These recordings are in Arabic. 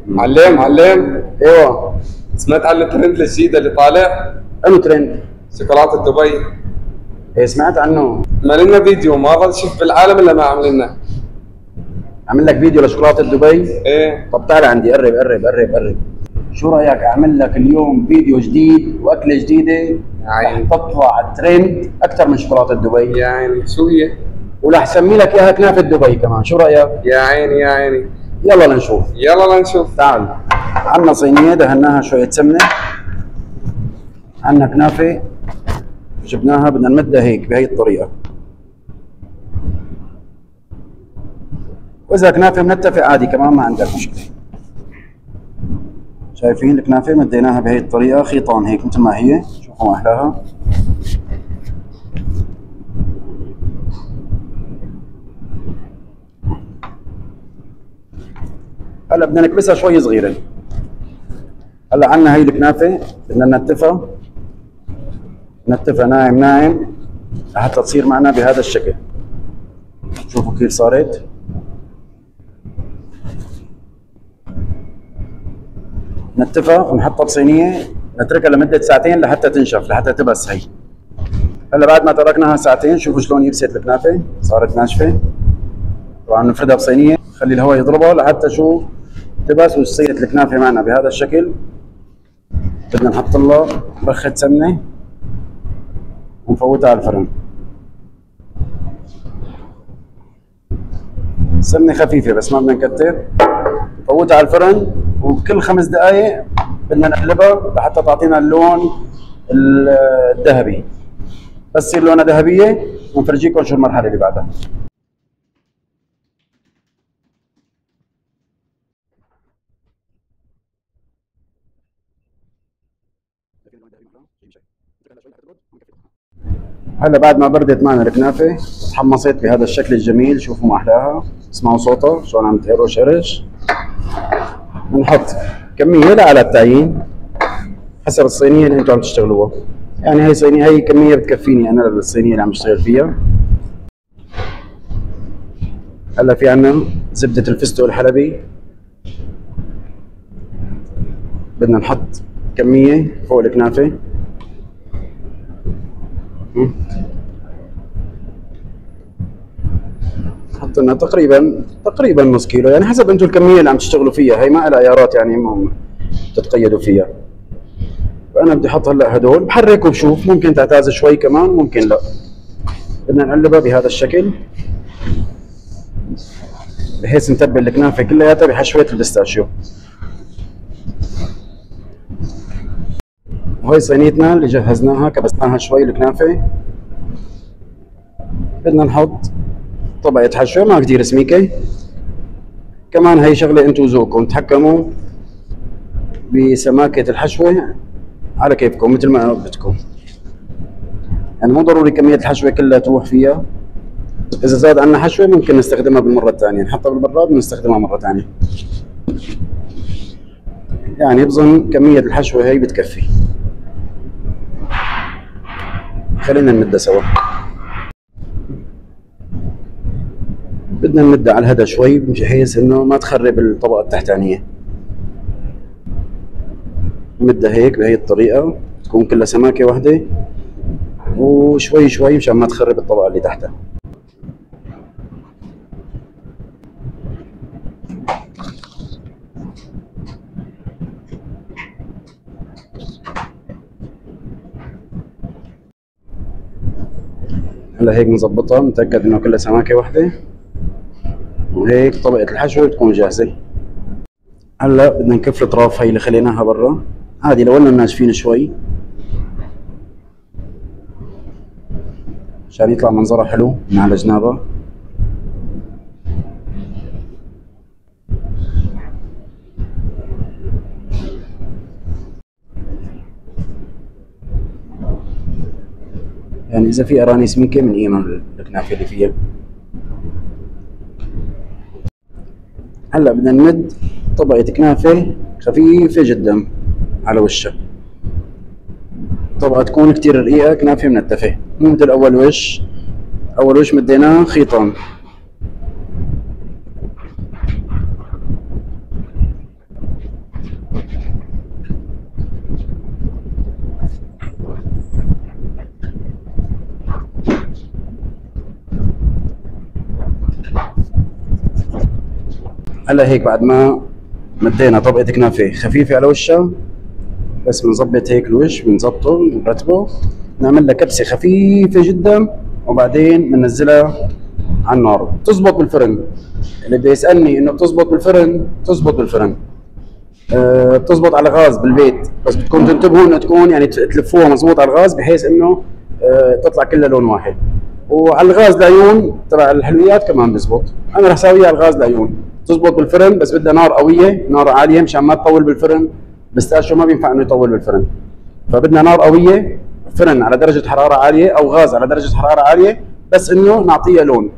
معلم معلم، ايوه. سمعت عن الترند الجديد اللي طالع؟ انو ترند؟ شوكولاتة دبي. ايه سمعت عنه. عمل لنا فيديو ما ظل شيف بالعالم الا ما عمل لنا. عامل لك فيديو لشوكولاته دبي؟ ايه طب تعال عندي، قرب قرب قرب قرب. شو رايك اعمل لك اليوم فيديو جديد واكله جديده رح عيني تطلع ترند اكثر من شوكولاته دبي، يا عيني. شو هي؟ ورح سمي لك اياها كنافه دبي كمان، شو رايك؟ يا عيني يا عيني. يلا لنشوف. يلا لنشوف. تعال. عندنا صينيه دهناها شويه سمنه، عندنا كنافه جبناها بدنا نمدها هيك بهي الطريقه، واذا كنافه منتفه عادي كمان ما عندك مشكله. شايفين الكنافه مديناها بهي الطريقه خيطان هيك مثل ما هي، شوفوا ما احلاها. هلا بدنا نكبسها شوي صغيره. هلا عندنا هي الكنافه بدنا ننتفها ناعم ناعم لحتى تصير معنا بهذا الشكل. شوفوا كيف صارت. ننتفها ونحطها بصينيه نتركها لمده ساعتين لحتى تنشف، لحتى تبس هي. هلا بعد ما تركناها ساعتين شوفوا شلون يبست الكنافه، صارت ناشفه. طبعا نفردها بصينيه نخلي الهواء يضربها لحتى شو تبس وتصير الكنافه معنا بهذا الشكل. بدنا نحط لها بخة سمنه ونفوتها على الفرن. سمنه خفيفه بس ما بدنا نكتر. نفوتها على الفرن وكل 5 دقائق بدنا نقلبها لحتى تعطينا اللون الذهبي. بس تصير لونها ذهبيه ونفرجيكم شو المرحله اللي بعدها. هلا بعد ما بردت معنا الكنافه تحمصت بهذا الشكل الجميل، شوفوا ما احلاها، اسمعوا صوتها شلون عم تهرش هرش. بنحط كميه لا على التعيين حسب الصينيه اللي انتم عم تشتغلوها، يعني هي صينيه، هي كميه بتكفيني انا للصينيه اللي عم اشتغل فيها. هلا في عنا زبده الفستق الحلبي، بدنا نحط كميه فوق الكنافه. نحط لنا تقريبا نص كيلو، يعني حسب انتم الكميه اللي عم تشتغلوا فيها، هي ما لها ايارات يعني ما تتقيدوا فيها. فانا بدي احط هلا هدول بحرك وبشوف، ممكن تعتاز شوي كمان ممكن لا. بدنا نقلبها بهذا الشكل بحيث نتبل الكنافه كلياتها بحشوه البستاشيو. وهي صينيتنا اللي جهزناها كبسناها شوي الكنافه. بدنا نحط طبقه حشوه ما كثير سميكه، كمان هي شغله انتم ذوقكم تحكموا بسماكه الحشوه على كيفكم مثل ما بدكم، يعني مو ضروري كميه الحشوه كلها تروح فيها. اذا زاد عنا حشوه ممكن نستخدمها بالمره الثانيه، نحطها بالبراد ونستخدمها مره ثانيه. يعني بظن كميه الحشوه هي بتكفي. خلينا نمدها سوا. بدنا نمدها على الهدى شوي بحيث انه ما تخرب الطبقه التحتانيه. نمدها هيك بهي الطريقه تكون كلها سماكه واحده، وشوي شوي مشان ما تخرب الطبقه اللي تحتها. هلا هيك نظبطها، نتاكد انه كلها سماكه واحده، وهيك طبقه الحشوه بتكون جاهزه. هلا بدنا نكف الاطراف هي اللي خليناها برا، عادي لو انهم ناشفين شوي عشان يطلع منظرها حلو من على جنابها. يعني اذا في اراني سميكه من قيمه الكنافه اللي فيها. هلا بدنا نمد طبقه كنافه خفيفه جدا على وشها، طبقه تكون كتير رقيقه، كنافه منتفه، مو مثل اول وش. اول وش مديناه خيطان. هلا هيك بعد ما مدينا طبقة كنافة خفيفة على وشها، بس بنظبط هيك الوش، بنظبطه بنرتبه، نعمل لها كبسة خفيفة جدا، وبعدين بننزلها على النار. بتزبط بالفرن. اللي بده يسألني انه بتزبط بالفرن، بتزبط بالفرن. بتزبط على الغاز بالبيت، بس بدكم تنتبهوا انه تكون يعني تلفوها مزبوط على الغاز بحيث انه تطلع كلها لون واحد. وعلى الغاز العيون تبع الحلويات كمان بزبط. انا رح اسويها على الغاز العيون. تزبط بالفرن بس بدها نار قويه، نار عاليه مشان ما تطول بالفرن. بيستاشيو ما بينفع انه يطول بالفرن، فبدنا نار قويه، فرن على درجه حراره عاليه او غاز على درجه حراره عاليه، بس انه نعطيها لون.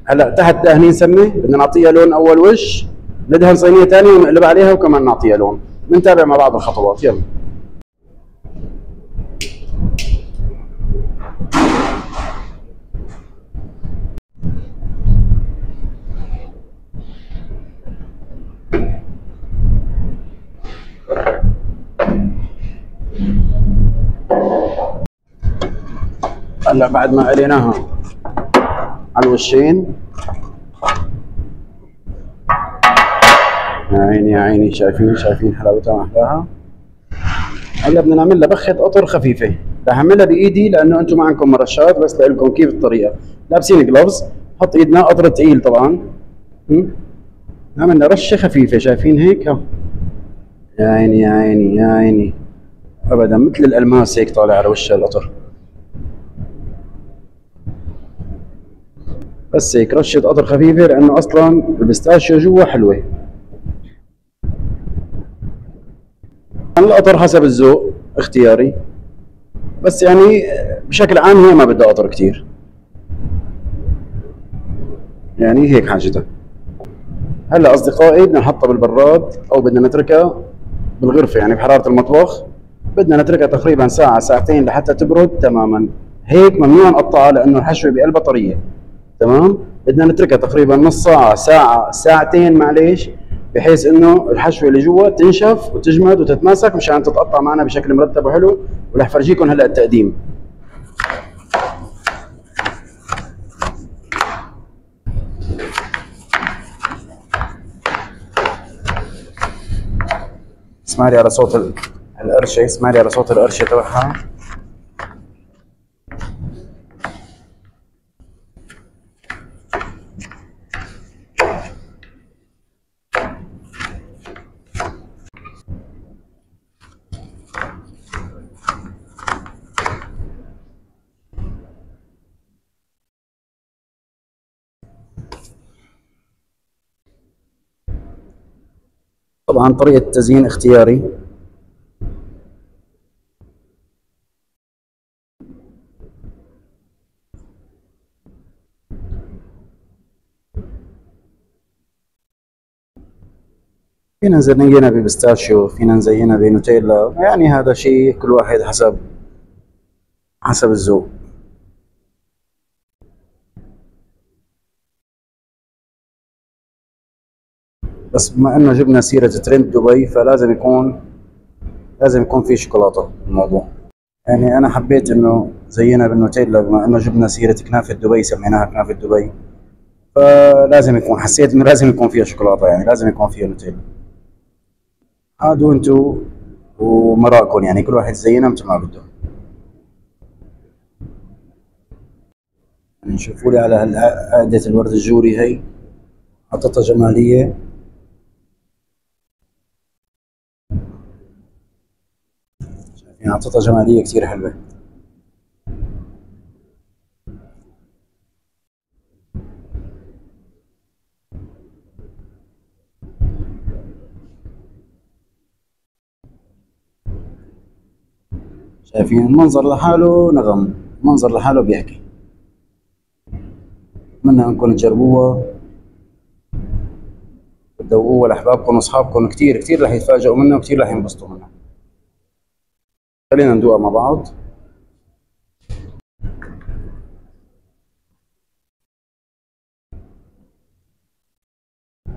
هلا تحت دهنين سمنه، بدنا نعطيها لون اول وش، ندهن صينيه ثانيه ونقلب عليها وكمان نعطيها لون. بنتابع مع بعض الخطوات. يلا. هلا بعد ما قليناها على الوشين، يا عيني يا عيني، شايفين حلاوتها واحلاها. هلا بدنا نعمل لها بخة قطر خفيفة. رح اعملها بايدي لانه انتم ما عندكم مرشات، بس لكم كيف الطريقة. لابسين جلوفز، حط ايدنا قطر ثقيل طبعا. نعمل لها رشة خفيفة، شايفين هيك؟ ها. يا عيني يا عيني يا عيني، ابدا مثل الالماس هيك طالع على وش القطر. بس هيك رشة قطر خفيفة لانه اصلا البستاشيو جوا حلوة. القطر حسب الذوق اختياري، بس يعني بشكل عام هي ما بدها قطر كتير، يعني هيك حاجتها. هلا اصدقائي بدنا نحطها بالبراد او بدنا نتركها بالغرفة يعني بحرارة المطبخ. بدنا نتركها تقريبا ساعة ساعتين لحتى تبرد تماما. هيك ممنوع نقطعها لانه الحشوة بقلبها طرية. تمام. بدنا نتركها تقريبا نص ساعة، ساعة، ساعتين معليش، بحيث انه الحشوة اللي جوا تنشف وتجمد وتتماسك مشان تتقطع معنا بشكل مرتب وحلو. ورح فرجيكم هلا التقديم. اسمع لي على صوت القرشة، اسمع لي على صوت القرشة تبعها. طبعا طريقة التزيين اختياري. فينا نزينها ببستاشيو، فينا نزينها بنوتيلا، يعني هذا شيء كل واحد حسب الذوق. بس بما انه جبنا سيرة ترند دبي، لازم يكون في شوكولاتة الموضوع. يعني انا حبيت انه زينا بالنوتيلا بما انه جبنا سيرة كنافة دبي، سميناها كنافة دبي، حسيت انه لازم يكون فيها شوكولاتة، يعني لازم يكون فيها نوتيلا. عادوا انتو ومراكم، يعني كل واحد زينا مثل ما بده. يعني شوفوا لي على عقدة الورد الجوري هي، حطتها جمالية. شايفين حطتها جمالية كثير حلوة. شايفين المنظر لحاله نغم، المنظر لحاله بيحكي. أتمنى أنكم تجربوها وتدوقوها لأحبابكم وأصحابكم، كثير كثير رح يتفاجئوا منها وكثير رح ينبسطوا منها. خلينا ندوقها مع بعض.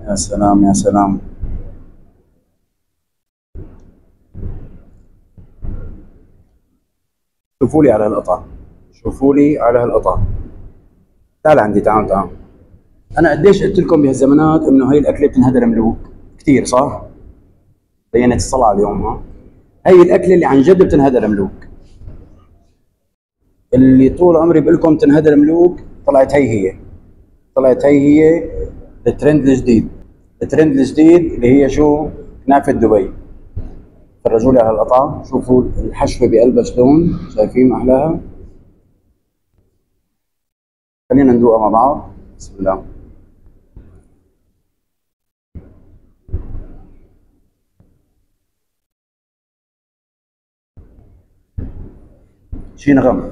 يا سلام يا سلام. شوفوا لي على هالقطعة، شوفوا لي على هالقطعة. تعال عندي، تعال تعال. انا قديش قلت لكم بهالزمانات انه هي الاكله بتنهدر ملوك كثير، صح؟ بينت الصلاه اليوم. ها، هي الاكله اللي عن جد بتنهدر ملوك، اللي طول عمري بقول لكم تنهدر ملوك، طلعت هي الترند الجديد. الترند الجديد اللي هي شو؟ كنافه دبي. فرجوا لي على القطعه، شوفوا الحشوه بقلبها شلون، شايفين احلاها؟ خلينا ندوقها مع بعض. بسم الله. شي نغم.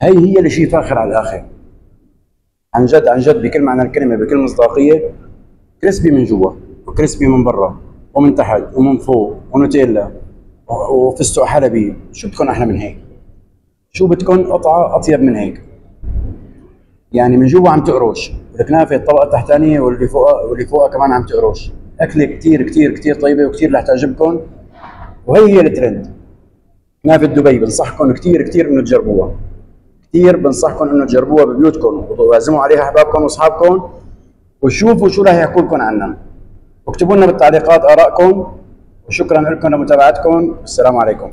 هي اللي شيء فاخر على الاخر، عن جد عن جد، بكل معنى الكلمه، بكل مصداقيه. كريسبي من جوا وكريسبي من برا ومن تحت ومن فوق ونوتيلا وفستق حلبي. شو بدكم احلى من هيك؟ شو بدكم قطعه اطيب من هيك؟ يعني من جوا عم تقرش، الكنافه الطبقه التحتانيه واللي فوقها كمان عم تقرش. اكله كثير كثير كثير طيبه وكثير رح تعجبكم، وهي الترند. كنافه دبي بنصحكم كثير كثير انه تجربوها، كثير بنصحكم انه تجربوها ببيوتكم وتعزموا عليها احبابكم واصحابكم، وشوفوا شو رح يحكوا لكم عنها، واكتبوا لنا بالتعليقات ارائكم. وشكرا لكم لمتابعتكم، والسلام عليكم.